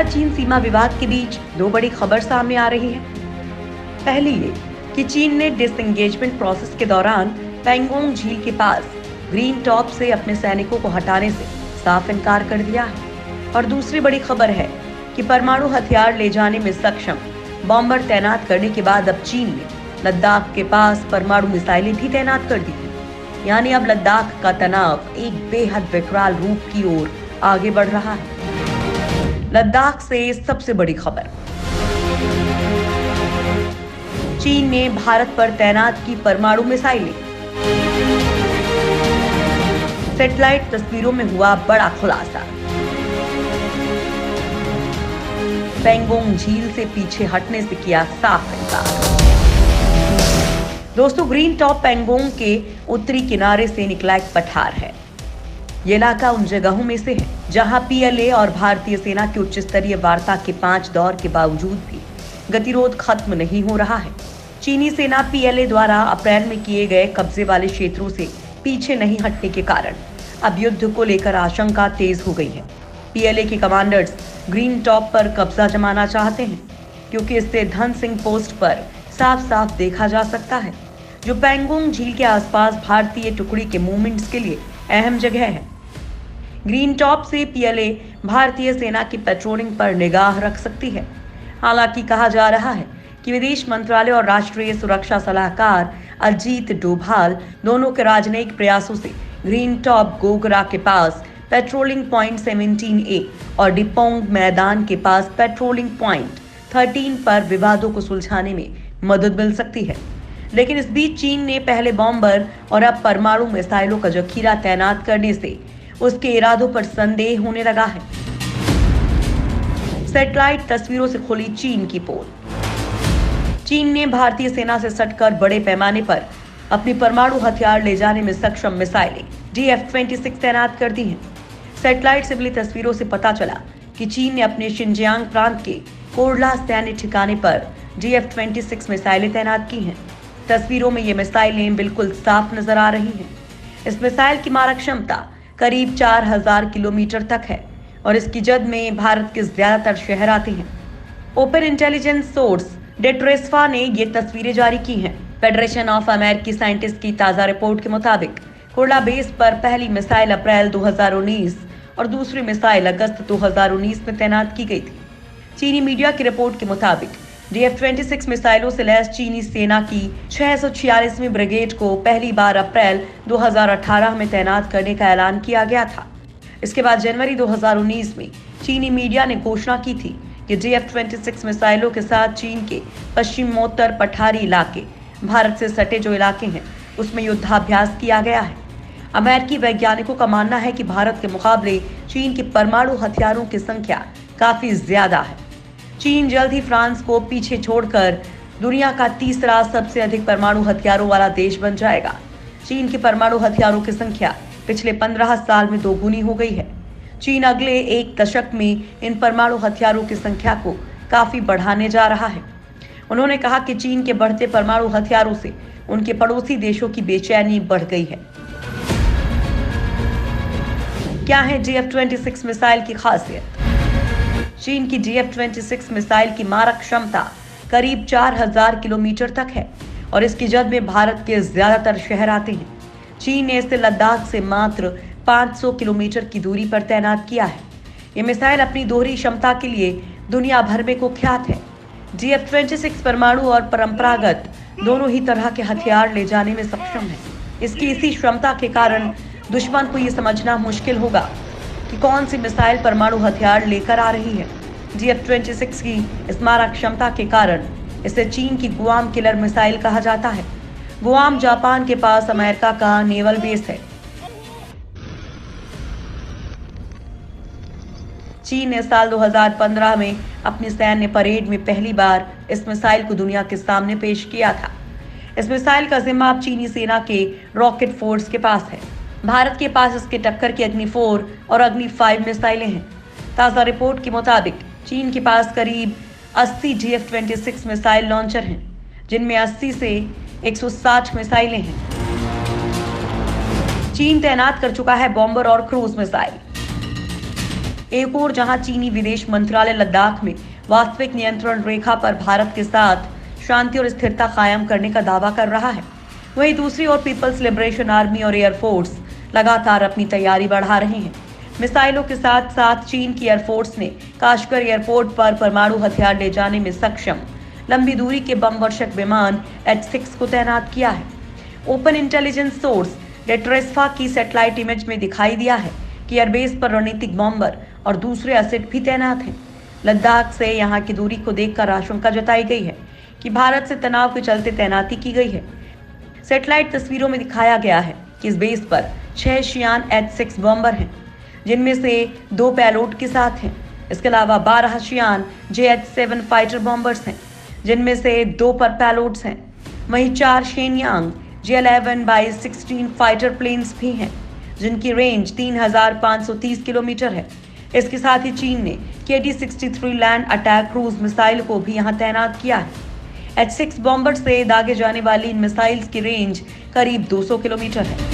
भारत चीन सीमा विवाद के बीच दो बड़ी खबर सामने आ रही है। पहली ये कि चीन ने डिसएंगेजमेंट प्रोसेस के दौरान पैंगोंग झील के पास ग्रीन टॉप से अपने सैनिकों को हटाने से साफ इनकार कर दिया है। और दूसरी बड़ी खबर है कि परमाणु हथियार ले जाने में सक्षम बॉम्बर तैनात करने के बाद अब चीन ने लद्दाख के पास परमाणु मिसाइलें भी तैनात कर दी हैं। यानी अब लद्दाख का तनाव एक बेहद विकराल रूप की ओर आगे बढ़ रहा है। लद्दाख से सबसे बड़ी खबर, चीन ने भारत पर तैनात की परमाणु मिसाइलें। सैटेलाइट तस्वीरों में हुआ बड़ा खुलासा। पैंगोंग झील से पीछे हटने से किया साफ इनकार। दोस्तों, ग्रीन टॉप पैंगोंग के उत्तरी किनारे से निकला एक पठार है। ये इलाका उन जगहों में से है जहां पीएलए और भारतीय सेना की उच्च स्तरीय वार्ता के 5 दौर के बावजूद भी गतिरोध खत्म नहीं हो रहा है। चीनी सेना पीएलए द्वारा अप्रैल में किए गए कब्जे वाले क्षेत्रों से पीछे नहीं हटने के कारण अब युद्ध को लेकर आशंका तेज हो गई है। पीएलए के कमांडर्स ग्रीन टॉप पर कब्जा जमाना चाहते हैं क्योंकि इससे धन सिंह पोस्ट पर साफ साफ देखा जा सकता है, जो पैंगोंग झील के आसपास भारतीय टुकड़ी के मूवमेंट्स के लिए अहम जगह है। ग्रीन टॉप से पीएलए भारतीय सेना की पेट्रोलिंग पर निगाह रख सकती है। हालांकि कहा जा रहा है कि विदेश मंत्रालय और राष्ट्रीय सुरक्षा सलाहकार अजीत डोभाल दोनों के राजनयिक प्रयासों से ग्रीन टॉप गोगरा के पास पेट्रोलिंग पॉइंट 17A और डिपोंग मैदान के पास पेट्रोलिंग पॉइंट 13 पर विवादों को सुलझाने में मदद मिल सकती है। लेकिन इस बीच चीन ने पहले बॉम्बर और अब परमाणु मिसाइलों का जखीरा तैनात करने से उसके इरादों पर संदेह होने लगा है। सैटेलाइट तस्वीरों से खुली चीन की पोल। चीन ने भारतीय सेना से सटकर बड़े पैमाने पर अपनी परमाणु हथियार ले जाने में सक्षम मिसाइलें DF-26 तैनात कर दी हैं। सैटेलाइट से मिली तस्वीरों से पता चला कि चीन ने अपने शिनजियांग प्रांत के कोरला सैन्य ठिकाने पर DF-26 मिसाइलें तैनात की हैं। तस्वीरों में ये मिसाइलें बिल्कुल साफ नजर आ रही हैं। इस मिसाइल की मारक क्षमता करीब 4000 किलोमीटर तक है और इसकी जद में भारत के ज्यादातर शहर आते हैं। ओपन इंटेलिजेंस सोर्स डेट्रेस्फा ने ये तस्वीरें जारी की हैं। फेडरेशन ऑफ अमेरिकी साइंटिस्ट की ताजा रिपोर्ट के मुताबिक कोरला बेस पर पहली मिसाइल अप्रैल 2019 और दूसरी मिसाइल अगस्त 2019 में तैनात की गई थी। चीनी मीडिया की रिपोर्ट के मुताबिक DF-26 मिसाइलों से लैस चीनी सेना की 646वीं ब्रिगेड को पहली बार अप्रैल 2018 में तैनात करने का ऐलान किया गया था। इसके बाद जनवरी 2019 में चीनी मीडिया ने घोषणा की थी कि DF-26 मिसाइलों के साथ चीन के पश्चिमोत्तर पठारी इलाके, भारत से सटे जो इलाके हैं, उसमें युद्धाभ्यास किया गया है। अमेरिकी वैज्ञानिकों का मानना है कि भारत के मुकाबले चीन के परमाणु हथियारों की संख्या काफी ज्यादा है। चीन जल्द ही फ्रांस को पीछे छोड़कर दुनिया का तीसरा सबसे अधिक परमाणु हथियारों वाला देश बन जाएगा। चीन के परमाणु हथियारों की संख्या पिछले 15 साल में दोगुनी हो गई है। चीन अगले एक दशक में इन परमाणु हथियारों की संख्या को काफी बढ़ाने जा रहा है। उन्होंने कहा कि चीन के बढ़ते परमाणु हथियारों से उनके पड़ोसी देशों की बेचैनी बढ़ गई है। क्या है DF-26 मिसाइल की खासियत? चीन की DF-26 मिसाइल की मारक क्षमता करीब 4000 किलोमीटर तक है और इसकी जद में भारत के ज्यादातर शहर आते हैं। चीन ने इसे लद्दाख से मात्र 500 किलोमीटर की दूरी पर तैनात किया है। ये मिसाइल अपनी दोहरी क्षमता के लिए दुनिया भर में कुख्यात है। DF-26 परमाणु और परंपरागत दोनों ही तरह के हथियार ले जाने में सक्षम है। इसकी इसी क्षमता के कारण दुश्मन को ये समझना मुश्किल होगा कि कौन सी मिसाइल परमाणु हथियार लेकर आ रही है। DF-26 की इस मारक क्षमता के कारण इसे चीन की गुआम किलर मिसाइल कहा जाता है। गुआम जापान के पास अमेरिका का नेवल बेस है। चीन ने साल 2015 में अपनी सैन्य परेड में पहली बार इस मिसाइल को दुनिया के सामने पेश किया था। इस मिसाइल का जिम्मा अब चीनी सेना के रॉकेट फोर्स के पास है। भारत के पास इसके टक्कर की अग्नि 4 और अग्नि 5 मिसाइलें हैं। ताज़ा रिपोर्ट के मुताबिक चीन के पास करीब 80 DF-26 मिसाइल लॉन्चर हैं, जिनमें 80 से 160 मिसाइलें हैं। चीन तैनात कर चुका है बॉम्बर और क्रूज मिसाइल। एक और जहां चीनी विदेश मंत्रालय लद्दाख में वास्तविक नियंत्रण रेखा पर भारत के साथ शांति और स्थिरता कायम करने का दावा कर रहा है, वहीं दूसरी ओर पीपल्स लिबरेशन आर्मी और एयरफोर्स लगातार अपनी तैयारी बढ़ा रहे हैं। मिसाइलों के साथ साथ चीन की एयरफोर्स ने काशगर एयरपोर्ट पर परमाणु हथियार ले जाने में सक्षम लंबी दूरी के बम वर्षक विमान H-6 को तैनात किया है। ओपन इंटेलिजेंस सोर्स डेट्रेस्फा की सैटेलाइट इमेज में दिखाई दिया है कि एयरबेस पर रणनीतिक बॉम्बर और दूसरे एसेट भी तैनात हैं। लद्दाख से यहां की दूरी को देखकर आशंका जताई गई है कि भारत से तनाव के चलते तैनाती की गई है। सैटेलाइट तस्वीरों में दिखाया गया है कि इस बेस पर 6 शियान H-6 बॉम्बर हैं, जिनमें से 2 पेलोड के साथ हैं। इसके अलावा 12 शियान JH-7 फाइटर बॉम्बर्स हैं, जिनमें से 2 पर पेलोड्स हैं। वहीं 4 शेनयांग JL-11/16 फाइटर प्लेन्स भी हैं, जिनकी रेंज 3530 किलोमीटर है। इसके साथ ही चीन ने KD-63 land attack cruise missile को भी यहां तैनात किया है। H-6 बॉम्बर से दागे जाने वाली इन मिसाइल्स की रेंज करीब 200 किलोमीटर है।